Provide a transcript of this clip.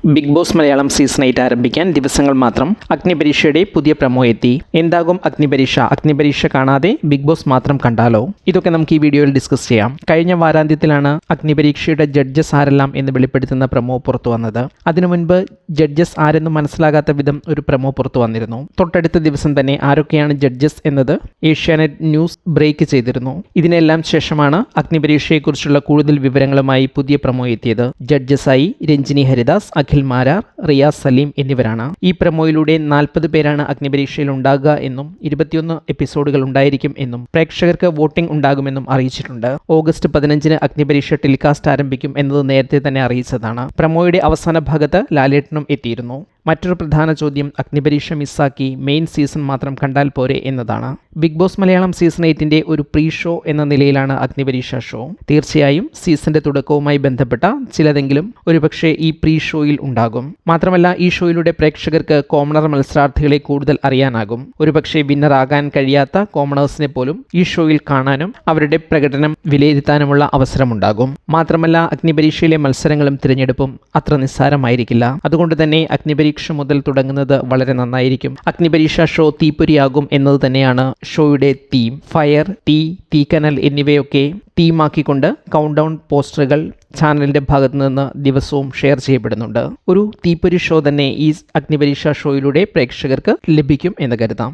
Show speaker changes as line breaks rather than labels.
Big boss Malayalam season 8 ആരംഭിക്കാൻ ദിവസങ്ങൾ മാത്രം. അഗ്നിപരീക്ഷയുടെ പുതിയ പ്രമോ എത്തി. എന്താകും അഗ്നിപരീക്ഷ? അഗ്നിപരീക്ഷ കാണാതെ ബിഗ് ബോസ് മാത്രം കണ്ടാലോ? ഇതൊക്കെ നമുക്ക് ഈ വീഡിയോയിൽ ഡിസ്കസ് ചെയ്യാം. കഴിഞ്ഞ വാരാന്ത്യത്തിലാണ് അഗ്നിപരീക്ഷയുടെ ജഡ്ജസ് ആരെല്ലാം എന്ന് വെളിപ്പെടുത്തുന്ന പ്രമോ പുറത്തു വന്നത്. അതിനു മുൻപ് ജഡ്ജസ് ആരെന്നും മനസ്സിലാകാത്ത വിധം ഒരു പ്രമോ പുറത്തു വന്നിരുന്നു. തൊട്ടടുത്ത ദിവസം തന്നെ ആരൊക്കെയാണ് ജഡ്ജസ് എന്നത് ഏഷ്യാനെറ്റ് ന്യൂസ് ബ്രേക്ക് ചെയ്തിരുന്നു. ഇതിനെല്ലാം ശേഷമാണ് അഗ്നിപരീക്ഷയെക്കുറിച്ചുള്ള കൂടുതൽ വിവരങ്ങളുമായി പുതിയ പ്രമോ എത്തിയത്. ജഡ്ജസായി രഞ്ജിനി ഹരിദാസ്, അഖിൽ മാരാർ, റിയാസ് സലീം എന്നിവരാണ്. ഈ പ്രമോയിലൂടെ 40 പേരാണ് അഗ്നിപരീക്ഷയിൽ ഉണ്ടാകുക എന്നും 21 എപ്പിസോഡുകൾ ഉണ്ടായിരിക്കും എന്നും പ്രേക്ഷകർക്ക് വോട്ടിംഗ് ഉണ്ടാകുമെന്നും അറിയിച്ചിട്ടുണ്ട്. ഓഗസ്റ്റ് 15-ന് അഗ്നിപരീക്ഷ ടെലികാസ്റ്റ് ആരംഭിക്കും എന്നത് നേരത്തെ തന്നെ അറിയിച്ചതാണ്. പ്രമോയുടെ അവസാന ഭാഗത്ത് ലാലേട്ടനും എത്തിയിരുന്നു. മറ്റൊരു പ്രധാന ചോദ്യം അഗ്നിപരീക്ഷ മിസ്സാക്കി മെയിൻ സീസൺ മാത്രം കണ്ടാൽ പോരെ എന്നതാണ്. ബിഗ് ബോസ് മലയാളം സീസൺ 8-ന്റെ ഒരു പ്രീ ഷോ എന്ന നിലയിലാണ് അഗ്നിപരീക്ഷ ഷോ. തീർച്ചയായും സീസണിന്റെ തുടക്കവുമായി ബന്ധപ്പെട്ട ചിലതെങ്കിലും ഒരുപക്ഷെ ഈ പ്രീ ഷോയിൽ ഉണ്ടാകും. മാത്രമല്ല ഈ ഷോയിലൂടെ പ്രേക്ഷകർക്ക് കോമണർ മത്സരാർത്ഥികളെ കൂടുതൽ അറിയാനാകും. ഒരുപക്ഷെ വിന്നർ ആകാൻ കഴിയാത്ത കോമണേഴ്സിനെ പോലും ഈ ഷോയിൽ കാണാനും അവരുടെ പ്രകടനം വിലയിരുത്താനുമുള്ള അവസരമുണ്ടാകും. മാത്രമല്ല അഗ്നിപരീക്ഷയിലെ മത്സരങ്ങളും തിരഞ്ഞെടുപ്പും അത്ര നിസ്സാരമായിരിക്കില്ല. അതുകൊണ്ട് തന്നെ അഗ്നിപരീക്ഷ മുതൽ തുടങ്ങുന്നത് വളരെ നന്നായിരിക്കും. അഗ്നിപരീക്ഷ ഷോ തീപ്പൊരിയാകും എന്നത് തന്നെയാണ് ഷോയുടെ തീം. ഫയർ, തീ, തീക്കനൽ എന്നിവയൊക്കെ തീമാക്കിക്കൊണ്ട് കൗണ്ട് ഡൗൺ പോസ്റ്ററുകൾ ചാനലിന്റെ ഭാഗത്തു നിന്ന് ദിവസവും ഷെയർ ചെയ്യപ്പെടുന്നുണ്ട്. ഒരു തീപ്പൊരി ഷോ തന്നെ ഈ അഗ്നിപരീക്ഷ ഷോയിലൂടെ പ്രേക്ഷകർക്ക് ലഭിക്കും എന്ന് കരുതാം.